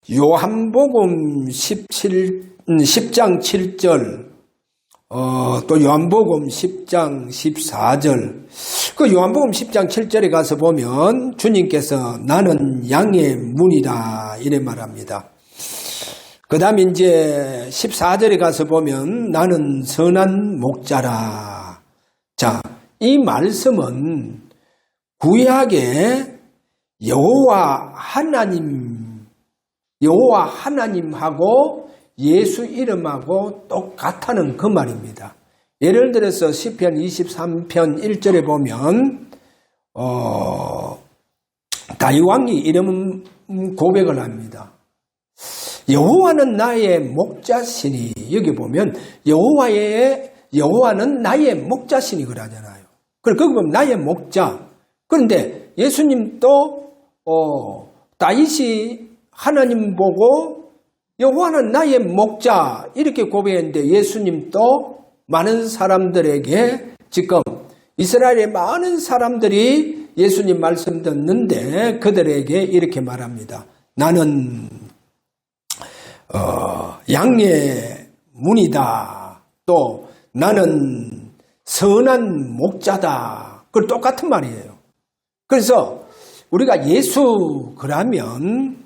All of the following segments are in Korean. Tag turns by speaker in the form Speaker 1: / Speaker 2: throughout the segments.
Speaker 1: 요한복음 10장 7절, 또 요한복음 10장 14절, 그 요한복음 10장 7절에 가서 보면 주님께서 나는 양의 문이다 이래 말합니다. 그 다음에 이제 14절에 가서 보면 나는 선한 목자라. 자, 이 말씀은 구약의 여호와 하나님하고 예수 이름하고 똑같다는 그 말입니다. 예를 들어서 시편 23편 1절에 보면 다윗왕이 이런 고백을 합니다. 여호와는 나의 목자시니, 여기 보면 여호와는 나의 목자시니 그러잖아요. 그리고 거기 보면 나의 목자. 그런데 예수님도 다윗이 하나님 보고 여호와는 나의 목자 이렇게 고백했는데, 예수님도 많은 사람들에게, 지금 이스라엘의 많은 사람들이 예수님 말씀 듣는데 그들에게 이렇게 말합니다. 나는 양의 문이다. 또 나는 선한 목자다. 그 똑같은 말이에요. 그래서 우리가 예수 그러면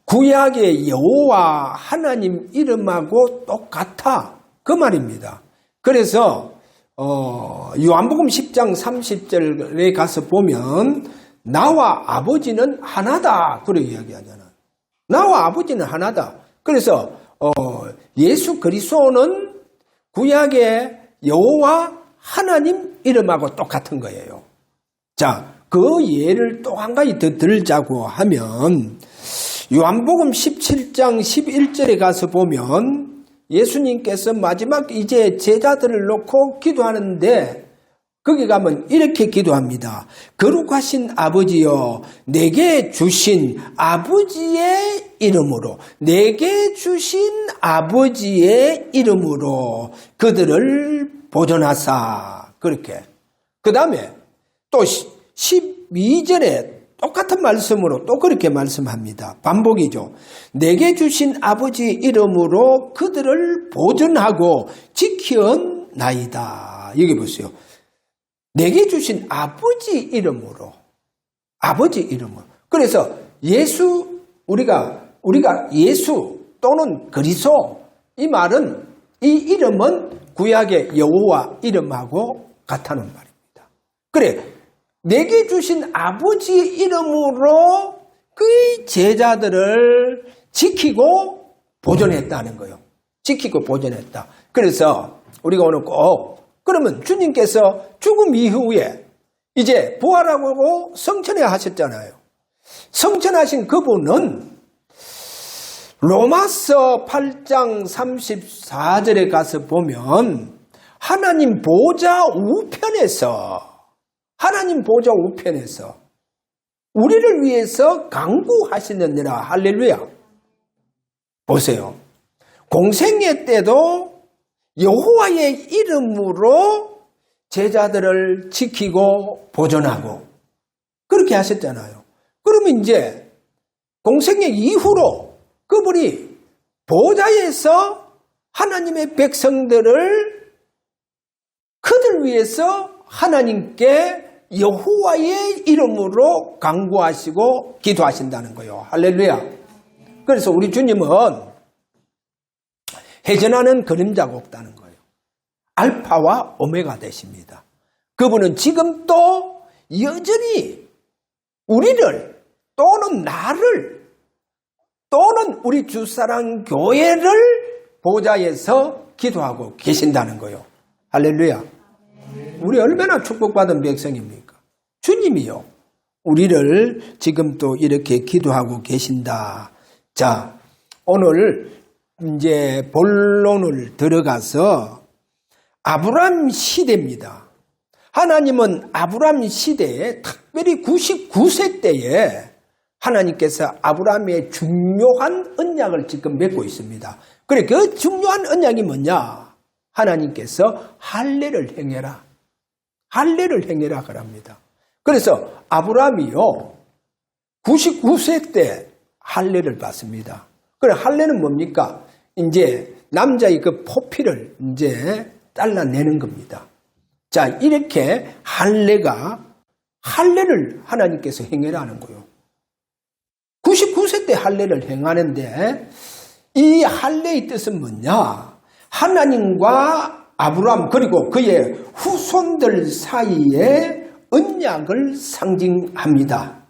Speaker 1: 구약의 여호와 하나님 이름하고 똑같아 그 말입니다. 그래서 요한복음 10장 30절에 가서 보면 나와 아버지는 하나다 그렇게 이야기하잖아요. 나와 아버지는 하나다. 그래서 예수 그리스도는 구약의 여호와 하나님 이름하고 똑같은 거예요. 자, 그 예를 또 한 가지 더 들자고 하면 요한복음 17장 11절에 가서 보면 예수님께서 마지막 이제 제자들을 놓고 기도하는데 거기 가면 이렇게 기도합니다. 거룩하신 아버지여, 내게 주신 아버지의 이름으로, 내게 주신 아버지의 이름으로 그들을 보존하사. 그렇게. 그 다음에 또 12절에 똑같은 말씀으로 또 그렇게 말씀합니다. 반복이죠. 내게 주신 아버지 이름으로 그들을 보존하고 지키었나이다. 여기 보세요. 내게 주신 아버지 이름으로. 아버지 이름으로. 그래서 우리가 예수 또는 그리스도, 이 말은, 이 이름은 구약의 여호와 이름하고 같다는 말입니다. 그래. 내게 주신 아버지 이름으로 그 제자들을 지키고 보존했다는 거예요. 지키고 보존했다. 그래서 우리가 오늘 그러면 주님께서 죽음 이후에 이제 부활하고 성천에 하셨잖아요. 성천하신 그분은 로마서 8장 34절에 가서 보면 하나님 보좌 우편에서 우리를 위해서 간구하시느니라. 할렐루야. 보세요. 공생애 때도 여호와의 이름으로 제자들을 지키고 보존하고 그렇게 하셨잖아요. 그러면 이제 공생애 이후로 그분이 보좌에서 하나님의 백성들을 그들 위해서 하나님께 여호와의 이름으로 간구하시고 기도하신다는 거예요. 할렐루야. 그래서 우리 주님은 해전하는 그림자가 없다는 거예요. 알파와 오메가 되십니다. 그분은 지금 또 여전히 우리를 또는 나를 또는 우리 주사랑 교회를 보좌에서 기도하고 계신다는 거예요. 할렐루야. 우리 얼마나 축복받은 백성입니까? 주님이요. 우리를 지금 또 이렇게 기도하고 계신다. 자, 오늘 이제 본론을 들어가서 아브람 시대입니다. 하나님은 아브람 시대에 특별히 99세 때에 하나님께서 아브람의 중요한 언약을 지금 맺고 있습니다. 그래, 그 중요한 언약이 뭐냐? 하나님께서 할례를 행해라. 할례를 행해라 그럽니다. 그래서 아브람이요 99세 때 할례를 받습니다. 그래, 할례는 뭡니까? 이제 남자의 그 포피를 이제 잘라내는 겁니다. 자, 이렇게 할례를 하나님께서 행하라는 거예요. 99세 때 할례를 행하는데 이 할례의 뜻은 뭐냐? 하나님과 아브라함 그리고 그의 후손들 사이에 언약을 상징합니다.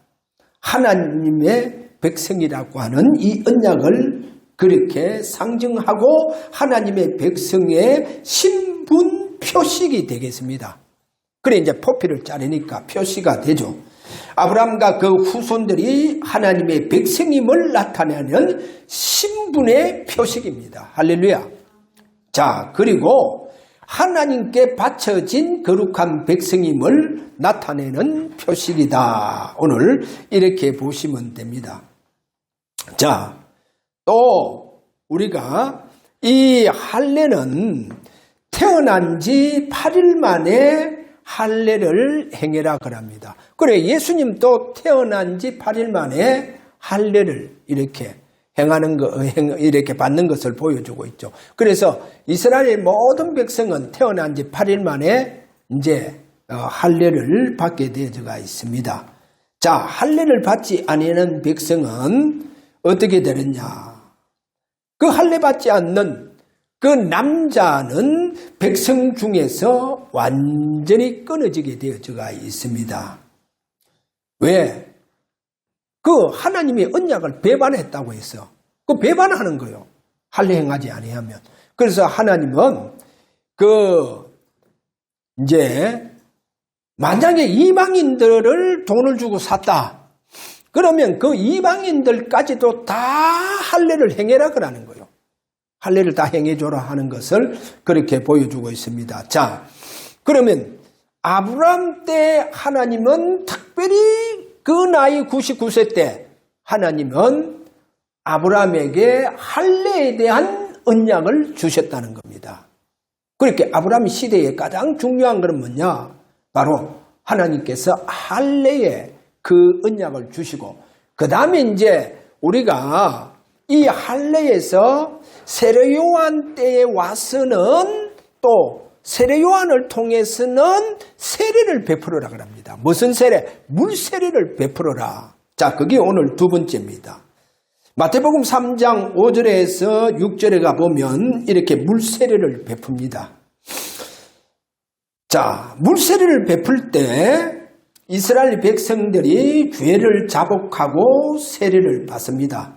Speaker 1: 하나님의 백성이라고 하는 이 언약을 그렇게 상징하고 하나님의 백성의 신분 표식이 되겠습니다. 그래 이제 포피를 자르니까 표시가 되죠. 아브라함과 그 후손들이 하나님의 백성임을 나타내는 신분의 표식입니다. 할렐루야. 자, 그리고 하나님께 바쳐진 거룩한 백성임을 나타내는 표식이다. 오늘 이렇게 보시면 됩니다. 자, 또 우리가 이 할례는 태어난 지 8일 만에 할례를 행해라 그럽니다. 그래, 예수님도 태어난 지 8일 만에 할례를 이렇게 이렇게 받는 것을 보여주고 있죠. 그래서 이스라엘의 모든 백성은 태어난 지 8일 만에 이제 할례를 받게 되어가 있습니다. 자, 할례를 받지 아니하는 백성은 어떻게 되느냐? 그 할례 받지 않는 그 남자는 백성 중에서 완전히 끊어지게 되어가 있습니다. 왜? 그 하나님의 언약을 배반했다고 했어. 그 배반하는 거예요. 할례 행하지 아니하면. 그래서 하나님은 이제 만약에 이방인들을 돈을 주고 샀다. 그러면 그 이방인들까지도 다 할례를 행해라 그러는 거예요. 할례를 다 행해줘라 하는 것을 그렇게 보여주고 있습니다. 자, 그러면 아브라함 때 하나님은 특별히 그 나이 99세 때 하나님은 아브라함에게 할례에 대한 언약을 주셨다는 겁니다. 그렇게 아브라함 시대에 가장 중요한 것은 뭐냐? 바로 하나님께서 할례에 그 언약을 주시고 그 다음에 이제 우리가 이 할례에서 세례요한 때에 와서는 또 세례요한을 통해서는 세례를 베풀어라 그럽니다. 무슨 세례? 물세례를 베풀어라. 자, 그게 오늘 두 번째입니다. 마태복음 3장 5절에서 6절에 가보면 이렇게 물세례를 베풉니다. 자, 물세례를 베풀 때 이스라엘 백성들이 죄를 자복하고 세례를 받습니다.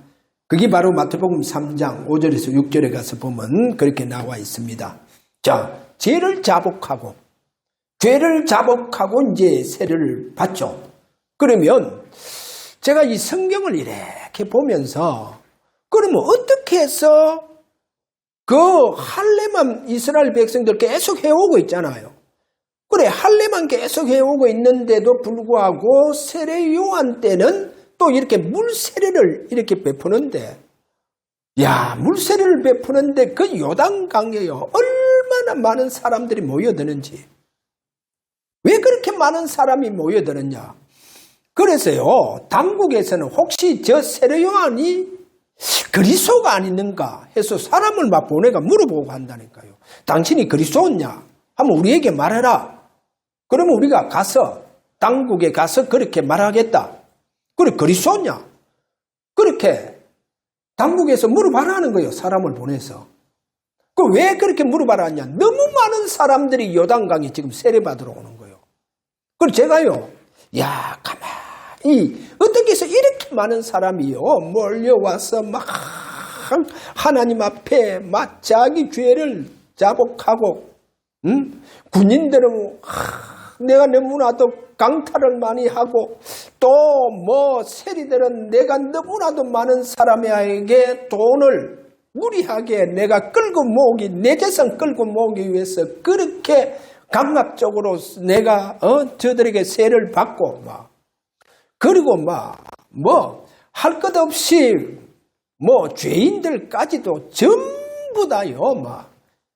Speaker 1: 그게 바로 마태복음 3장 5절에서 6절에 가서 보면 그렇게 나와 있습니다. 자, 죄를 자복하고 이제 세례를 받죠. 그러면 제가 이 성경을 이렇게 보면서 그러면 어떻게 해서 그 할례만 이스라엘 백성들 계속 해오고 있잖아요. 그래, 할례만 계속 해오고 있는데도 불구하고 세례 요한 때는 또 이렇게 물세례를 이렇게 베푸는데, 야, 물세례를 베푸는데 그 요단강에요, 얼마나 많은 사람들이 모여드는지. 왜 그렇게 많은 사람이 모여드느냐? 그래서요, 당국에서는 혹시 저 세례 요한이 그리스도가 아니는가 해서 사람을 막 보내가 물어보고 한다니까요. 당신이 그리스도냐? 하면 우리에게 말해라. 그러면 우리가 가서 당국에 가서 그렇게 말하겠다. 그래, 그리스도냐? 그렇게 당국에서 물어봐라는 거예요. 사람을 보내서. 그 왜 그렇게 물어봐라냐? 너무 많은 사람들이 요단강에 지금 세례받으러 오는 거예요. 그래서 제가요, 야, 가만히 어떻게 해서 이렇게 많은 사람이요 몰려와서 막 하나님 앞에 막 자기 죄를 자복하고, 군인들은 내가 너무나도 강탈을 많이 하고 또 뭐 세리들은 내가 너무나도 많은 사람에게 돈을 무리하게 내가 끌고 모으기, 내 재산 끌고 모으기 위해서 그렇게 강압적으로 내가 저들에게 세를 받고 막 그리고 막 뭐 할 것 없이 뭐 죄인들까지도 전부 다요 막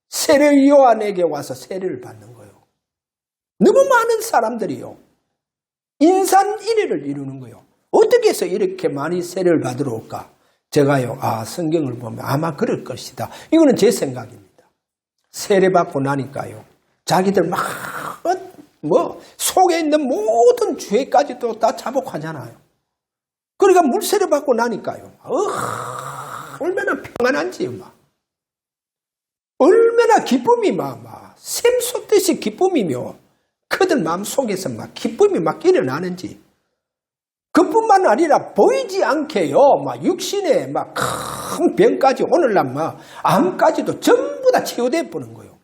Speaker 1: 세례 요한에게 와서 세례를 받는 거예요. 너무 많은 사람들이요 인산인해를 이루는 거예요. 어떻게 해서 이렇게 많이 세례를 받으러 올까? 제가요, 성경을 보면 아마 그럴 것이다. 이거는 제 생각입니다. 세례 받고 나니까요, 자기들 속에 있는 모든 죄까지도 다 자복하잖아요. 그러니까 물세례 받고 나니까요, 얼마나 평안한지, 얼마나 기쁨이 샘솟듯이 기쁨이며, 그들 마음속에서 기쁨이 일어나는지. 그뿐만 아니라 보이지 않게요, 육신에 큰 병까지, 오늘날 암까지도 전부 다 치유돼 보는 거예요.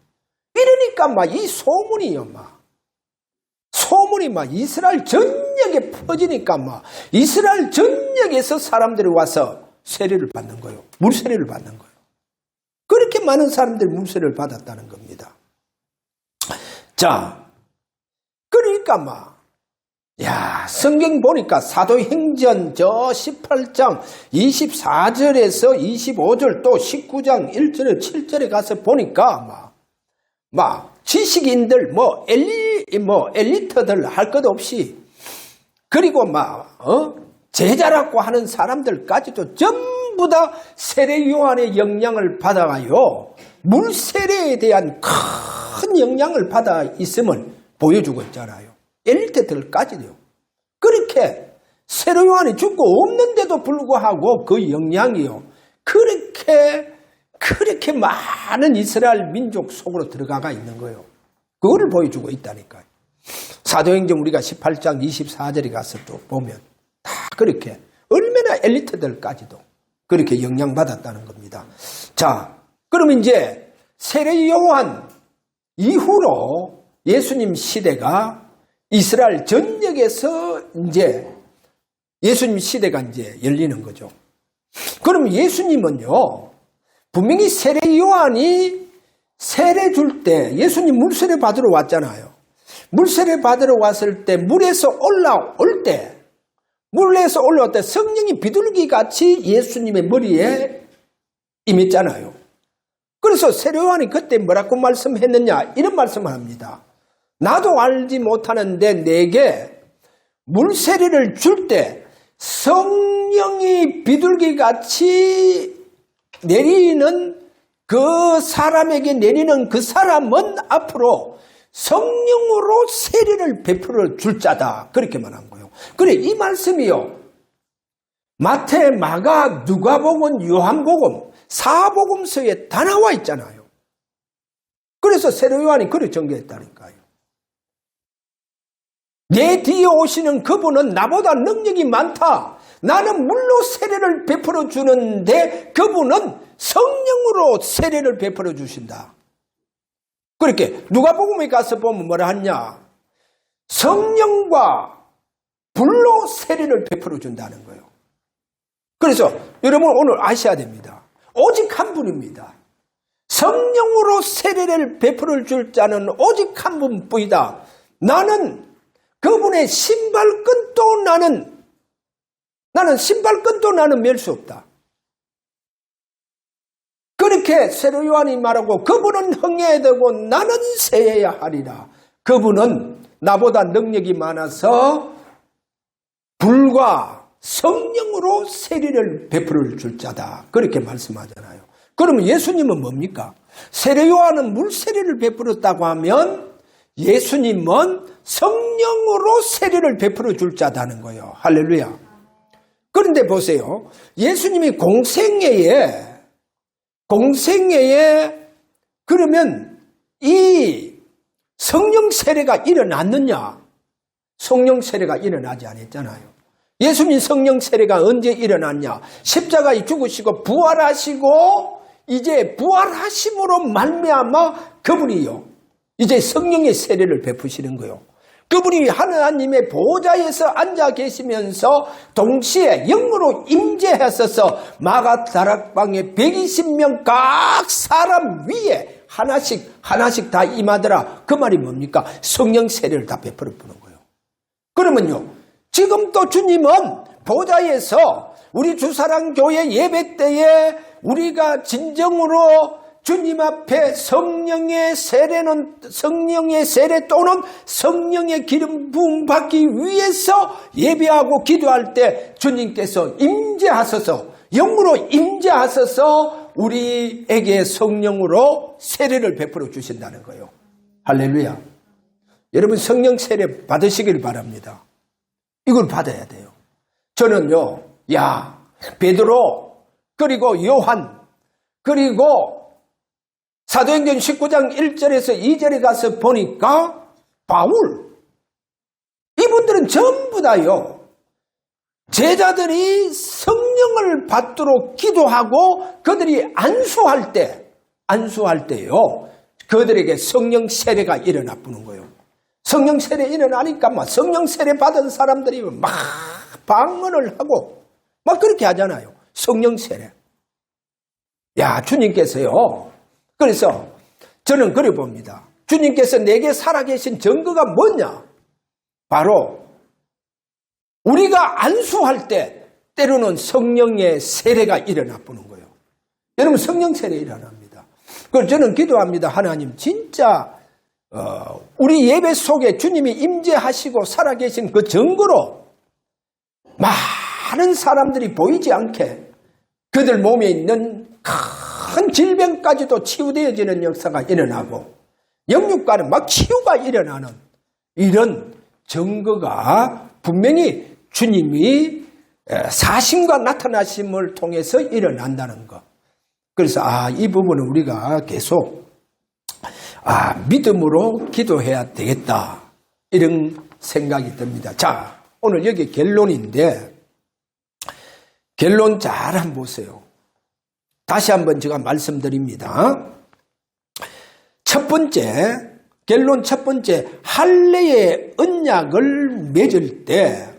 Speaker 1: 이러니까 이 소문이요, 소문이 이스라엘 전역에 퍼지니까 이스라엘 전역에서 사람들이 와서 세례를 받는 거예요. 물세례를 받는 거예요. 그렇게 많은 사람들이 물세례를 받았다는 겁니다. 자, 그러니까 성경 보니까 사도행전 18장 24절에서 25절 또 19장 1절에 7절에 가서 보니까 지식인들 엘리트들 할 것 없이, 그리고 제자라고 하는 사람들까지도 전부 다 세례 요한의 영향을 받아가요, 물세례에 대한 큰 영향을 받아 있음을 보여주고 있잖아요. 엘리트들까지도요. 그렇게 세례 요한이 죽고 없는데도 불구하고 그 영향이요, 그렇게 많은 이스라엘 민족 속으로 들어가가 있는 거예요. 그거를 보여주고 있다니까요. 사도행전 우리가 18장 24절에 가서 또 보면 다 그렇게 얼마나 엘리트들까지도 그렇게 영향받았다는 겁니다. 자, 그러면 이제 세례 요한 이후로 예수님 시대가 이스라엘 전역에서 이제 예수님 시대가 이제 열리는 거죠. 그럼 예수님은요, 분명히 세례 요한이 세례 줄 때, 예수님 물세례 받으러 왔잖아요. 물세례 받으러 왔을 때, 물에서 올라올 때 성령이 비둘기같이 예수님의 머리에 임했잖아요. 그래서 세례 요한이 그때 뭐라고 말씀했느냐, 이런 말씀을 합니다. 나도 알지 못하는데 내게 물세례를 줄 때 성령이 비둘기같이 내리는 그 사람에게 내리는 그 사람은 앞으로 성령으로 세례를 베풀어 줄 자다. 그렇게 말한 거예요. 그래, 이 말씀이요, 마태, 마가, 누가복음, 요한복음, 사복음서에 다 나와 있잖아요. 그래서 세례 요한이 그렇게 전개했다니까요. 내 뒤에 오시는 그분은 나보다 능력이 많다. 나는 물로 세례를 베풀어 주는데 그분은 성령으로 세례를 베풀어 주신다. 그렇게 누가복음에 가서 보면 뭐라 하냐, 성령과 불로 세례를 베풀어 준다는 거예요. 그래서 여러분 오늘 아셔야 됩니다. 오직 한 분입니다. 성령으로 세례를 베풀어 줄 자는 오직 한 분뿐이다. 나는 그분의 신발끈도 나는 맬 수 없다. 그렇게 세례 요한이 말하고, 그분은 흥해야 되고 나는 세해야 하리라. 그분은 나보다 능력이 많아서 불과 성령으로 세례를 베풀어 줄 자다. 그렇게 말씀하잖아요. 그러면 예수님은 뭡니까? 세례 요한은 물세례를 베풀었다고 하면 예수님은 성령으로 세례를 베풀어 줄 자다는 거예요. 할렐루야. 그런데 보세요. 예수님이 공생애에 그러면 이 성령 세례가 일어났느냐? 성령 세례가 일어나지 않았잖아요. 예수님 성령 세례가 언제 일어났냐? 십자가에 죽으시고 부활하시고 이제 부활하심으로 말미암아 그분이요, 이제 성령의 세례를 베푸시는 거예요. 그분이 하나님의 보좌에서 앉아 계시면서 동시에 영으로 임재하셔서 마가다락방에 120명 각 사람 위에 하나씩 다 임하더라. 그 말이 뭡니까? 성령 세례를 다 베풀어 부는 거예요. 그러면요, 지금 또 주님은 보좌에서 우리 주사랑교회 예배 때에 우리가 진정으로 주님 앞에 성령의 세례 또는 성령의 기름 부음 받기 위해서 예배하고 기도할 때 주님께서 임재하소서, 영으로 임재하소서 우리에게 성령으로 세례를 베풀어 주신다는 거예요. 할렐루야. 여러분 성령 세례 받으시길 바랍니다. 이걸 받아야 돼요. 저는요, 베드로, 그리고 요한, 그리고 사도행전 19장 1절에서 2절에 가서 보니까 바울, 이분들은 전부 다요, 제자들이 성령을 받도록 기도하고 그들이 안수할 때요, 그들에게 성령 세례가 일어나 부는 거예요. 성령 세례 일어나니까 막 성령 세례 받은 사람들이 막 방언을 하고 막 그렇게 하잖아요. 성령 세례. 주님께서요. 그래서 저는 그래 봅니다. 주님께서 내게 살아계신 증거가 뭐냐? 바로 우리가 안수할 때 때로는 성령의 세례가 일어나 보는 거예요. 여러분 성령 세례 일어납니다. 그래서 저는 기도합니다. 하나님 진짜 우리 예배 속에 주님이 임재하시고 살아계신 그 증거로 많은 사람들이 보이지 않게 그들 몸에 있는 큰 질병까지도 치유되어지는 역사가 일어나고 영육과는 막 치유가 일어나는 이런 증거가 분명히 주님이 사심과 나타나심을 통해서 일어난다는 것. 그래서 이 부분은 우리가 계속 믿음으로 기도해야 되겠다 이런 생각이 듭니다. 자, 오늘 여기 결론인데 결론 잘 한번 보세요. 다시 한번 제가 말씀드립니다. 결론 첫 번째, 할례의 언약을 맺을 때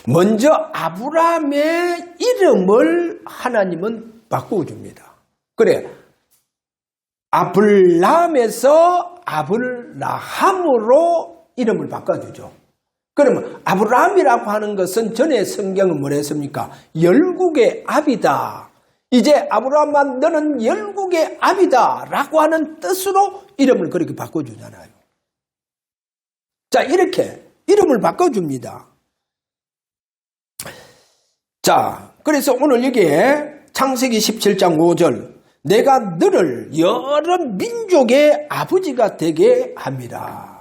Speaker 1: 먼저 아브라함의 이름을 하나님은 바꾸어줍니다. 그래, 아블람에서 아블라함으로 이름을 바꿔주죠. 그러면 아브라함이라고 하는 것은 전에 성경은 뭐라 했습니까? 열국의 아비다. 이제 아브라함아 너는 열국의 아비다 라고 하는 뜻으로 이름을 그렇게 바꿔주잖아요. 자, 이렇게 이름을 바꿔줍니다. 자, 그래서 오늘 여기에 창세기 17장 5절 내가 너를 여러 민족의 아버지가 되게 함이라.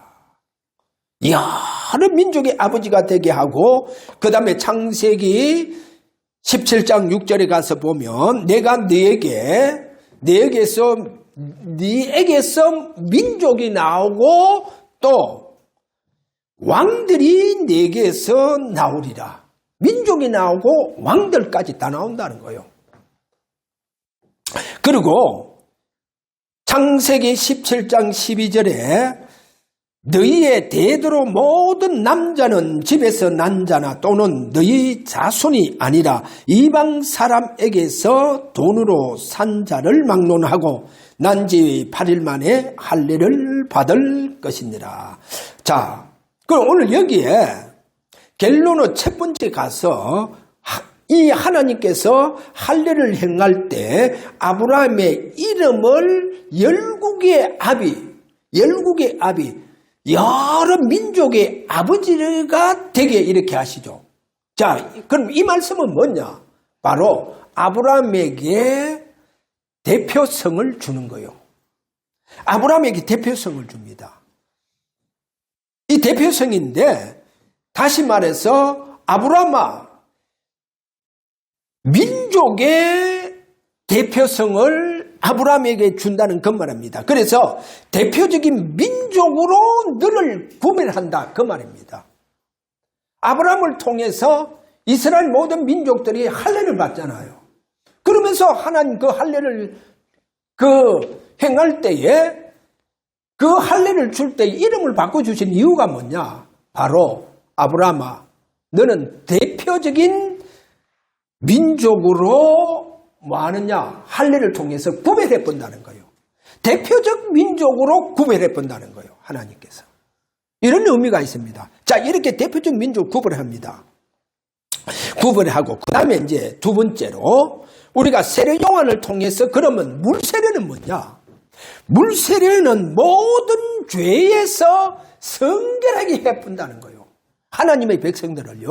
Speaker 1: 여러 민족의 아버지가 되게 하고 그 다음에 창세기 17장 6절에 가서 보면 내가 네에게서 민족이 나오고 또 왕들이 네게서 나오리라. 민족이 나오고 왕들까지 다 나온다는 거예요. 그리고 창세기 17장 12절에 너희의 대대로 모든 남자는 집에서 난 자나 또는 너희 자손이 아니라 이방 사람에게서 돈으로 산 자를 막론하고 난 지 8일 만에 할례를 받을 것이니라. 자, 그럼 오늘 여기에 결론은 첫 번째 가서 이 하나님께서 할례를 행할 때 아브라함의 이름을 열국의 아비 여러 민족의 아버지가 되게 이렇게 하시죠. 자, 그럼 이 말씀은 뭐냐? 바로 아브라함에게 대표성을 주는 거예요. 아브라함에게 대표성을 줍니다. 이 대표성인데 다시 말해서 아브라함아 민족의 대표성을 아브라함에게 준다는 그 말입니다. 그래서 대표적인 민족으로 너를 구별한다 그 말입니다. 아브라함을 통해서 이스라엘 모든 민족들이 할례를 받잖아요. 그러면서 하나님 그 할례를 행할 때에 그 할례를 줄 때 이름을 바꿔주신 이유가 뭐냐? 바로 아브라함아 너는 대표적인 민족으로 뭐 하느냐? 할례를 통해서 구별해 본다는 거예요. 대표적 민족으로 구별해 본다는 거예요. 하나님께서. 이런 의미가 있습니다. 자, 이렇게 대표적 민족 구별합니다. 구분하고, 그 다음에 이제 두 번째로 우리가 세례 요한을 통해서 그러면 물세례는 뭐냐? 물세례는 모든 죄에서 성결하게 해푼다는 거예요. 하나님의 백성들을요,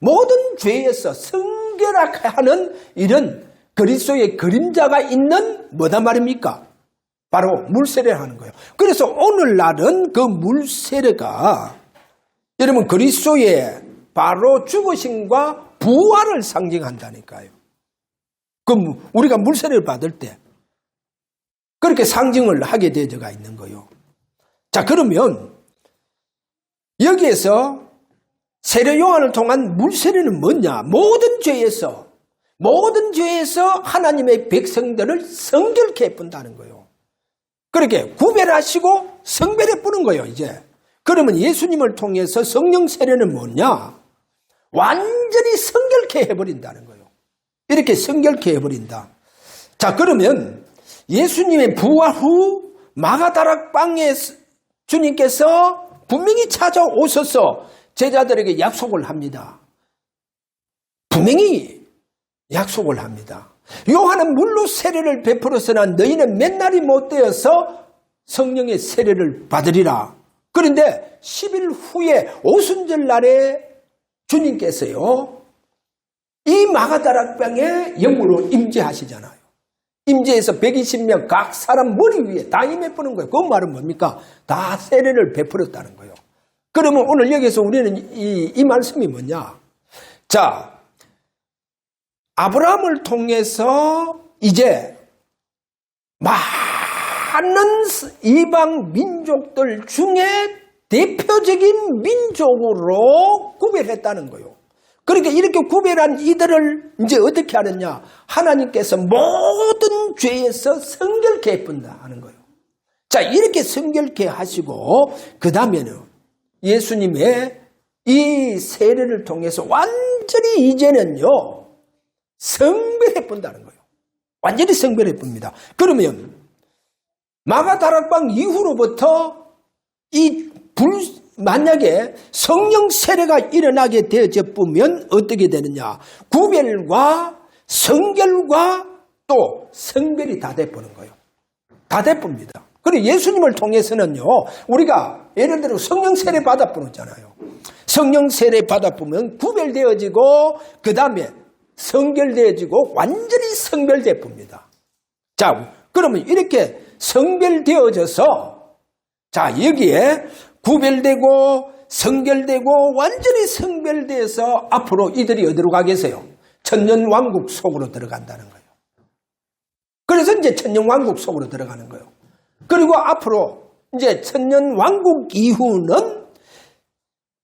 Speaker 1: 모든 죄에서 성결하게 하는 이런 그리스도의 그림자가 있는 뭐단 말입니까? 바로 물세례를 하는 거예요. 그래서 오늘날은 그 물세례가 여러분 그리스도의 바로 죽으심과 부활을 상징한다니까요. 그럼 우리가 물세례를 받을 때 그렇게 상징을 하게 되어가 있는 거예요. 자, 그러면 여기에서 세례 요한을 통한 물세례는 뭐냐? 모든 죄에서 하나님의 백성들을 성결케 해본다는 거예요. 그렇게 구별하시고 성별해 뿌는 거예요, 이제. 그러면 예수님을 통해서 성령 세례는 뭐냐? 완전히 성결케 해버린다는 거예요. 이렇게 성결케 해버린다. 자, 그러면 예수님의 부활 후 마가다락방에 주님께서 분명히 찾아오셔서 제자들에게 약속을 합니다. 분명히 약속을 합니다. 요한은 물로 세례를 베풀었으나 너희는 맨날이 못 되어서 성령의 세례를 받으리라. 그런데 10일 후에 오순절 날에 주님께서요, 이 마가다락방에 영으로 임재하시잖아요. 임재해서 120명 각 사람 머리 위에 다 임해 뿌는 거예요. 그 말은 뭡니까? 다 세례를 베풀었다는 거예요. 그러면 오늘 여기서 우리는 이 말씀이 뭐냐? 자, 아브라함을 통해서 이제 많은 이방 민족들 중에 대표적인 민족으로 구별했다는 거예요. 그러니까 이렇게 구별한 이들을 이제 어떻게 하느냐? 하나님께서 모든 죄에서 성결케 해본다 하는 거예요. 자, 이렇게 성결케 하시고 그 다음에는 예수님의 이 세례를 통해서 완전히 이제는요, 성별해 본다는 거예요. 완전히 성별해 봅니다. 그러면 마가다락방 이후로부터 만약에 성령 세례가 일어나게 되어져 보면 어떻게 되느냐? 구별과 성결과 또 성별이 다 돼보는 거예요. 다 돼봅니다. 그리고 예수님을 통해서는요, 우리가 예를 들어 성령 세례 받아보잖아요. 성령 세례 받아보면 구별되어지고 그 다음에 성결되어지고 완전히 성별돼 봅니다. 자, 그러면 이렇게 성별되어져서 자, 여기에 구별되고 성결되고 완전히 성별돼서 앞으로 이들이 어디로 가겠어요? 천년왕국 속으로 들어간다는 거예요. 그래서 이제 천년왕국 속으로 들어가는 거예요. 그리고 앞으로 이제 천년왕국 이후는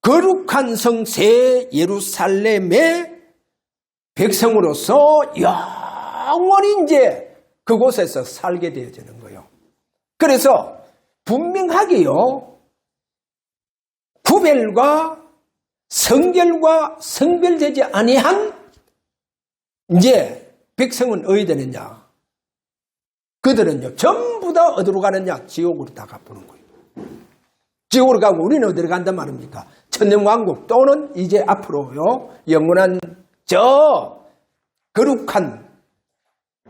Speaker 1: 거룩한 성 새 예루살렘의 백성으로서 영원히 이제 그곳에서 살게 되어지는 거예요. 그래서 분명하게요, 구별과 성결과 성별되지 아니한 이제 백성은 어디 되느냐? 그들은요, 전부 다 어디로 가느냐? 지옥으로 다 가보는 거예요. 지옥으로 가고 우리는 어디로 간단 말입니까? 천년왕국 또는 이제 앞으로요, 영원한 저 거룩한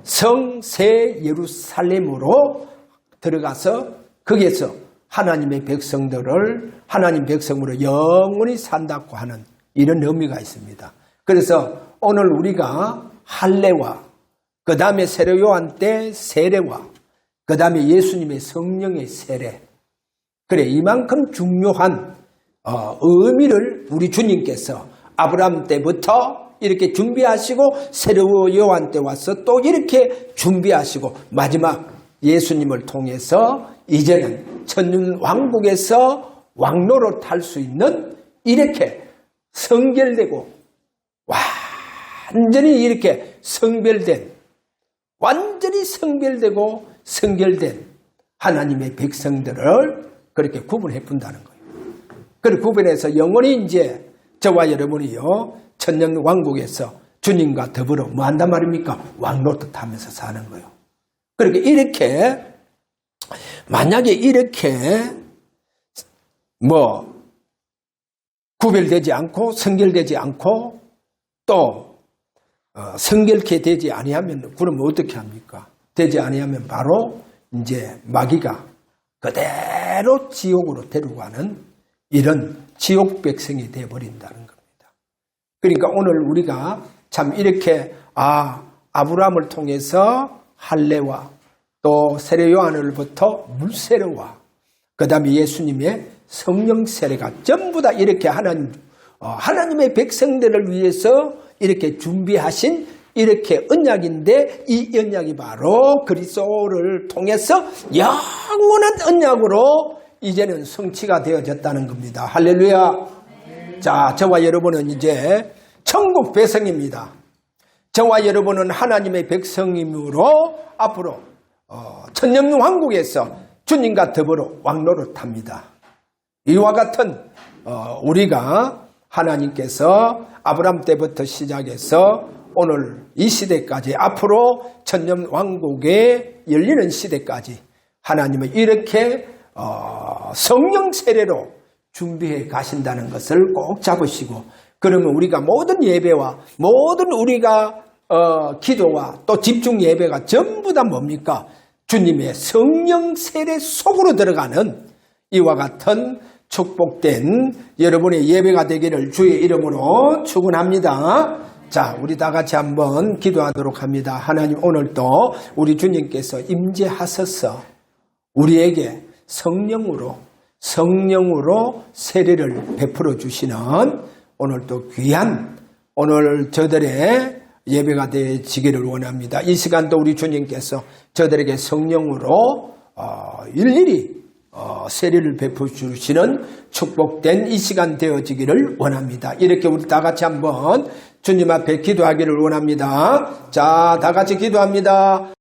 Speaker 1: 성새 예루살렘으로 들어가서 거기에서 하나님의 백성들을 하나님 백성으로 영원히 산다고 하는 이런 의미가 있습니다. 그래서 오늘 우리가 할례와 그 다음에 세례 요한 때 세례와 그 다음에 예수님의 성령의 세례, 그래 이만큼 중요한 의미를 우리 주님께서 아브라함 때부터 이렇게 준비하시고 세례 요한 때 와서 또 이렇게 준비하시고 마지막 예수님을 통해서 이제는 천년왕국에서 왕노로 탈 수 있는 이렇게 성결되고 완전히 이렇게 성별된, 완전히 성별되고 성결된 하나님의 백성들을 그렇게 구분해 본다는 거예요. 그리고 구분해서 영원히 이제 저와 여러분이요, 천년왕국에서 주님과 더불어 뭐 한단 말입니까? 왕노릇 하면서 사는 거예요. 그렇게 이렇게 만약에 이렇게 구별되지 않고 성결되지 않고 또 성결케 되지 아니하면 그러면 어떻게 합니까? 되지 아니하면 바로 이제 마귀가 그대로 지옥으로 데려가는 이런 지옥 백성이 되어버린다는 겁니다. 그러니까 오늘 우리가 참 이렇게 아브라함을 통해서 할례와 또 세례 요한으로부터 물세례와 그 다음에 예수님의 성령 세례가 전부 다 이렇게 하나님의 백성들을 위해서 이렇게 준비하신 이렇게 언약인데 이 언약이 바로 그리스도를 통해서 영원한 언약으로 이제는 성취가 되어졌다는 겁니다. 할렐루야. 자, 저와 여러분은 이제 천국 백성입니다. 저와 여러분은 하나님의 백성이므로 앞으로 천년왕국에서 주님과 더불어 왕노릇합니다. 이와 같은 우리가 하나님께서 아브라함 때부터 시작해서 오늘 이 시대까지 앞으로 천년왕국에 열리는 시대까지 하나님은 이렇게 성령 세례로 준비해 가신다는 것을 꼭 잡으시고, 그러면 우리가 모든 예배와 모든 우리가 기도와 또 집중 예배가 전부 다 뭡니까? 주님의 성령 세례 속으로 들어가는 이와 같은 축복된 여러분의 예배가 되기를 주의 이름으로 축원합니다. 자, 우리 다 같이 한번 기도하도록 합니다. 하나님, 오늘도 우리 주님께서 임재하셔서 우리에게 성령으로 세례를 베풀어 주시는 오늘도 귀한 오늘 저들의 예배가 되어지기를 원합니다. 이 시간도 우리 주님께서 저들에게 성령으로 일일이 세례를 베풀어 주시는 축복된 이 시간 되어지기를 원합니다. 이렇게 우리 다 같이 한번 주님 앞에 기도하기를 원합니다. 자, 다 같이 기도합니다.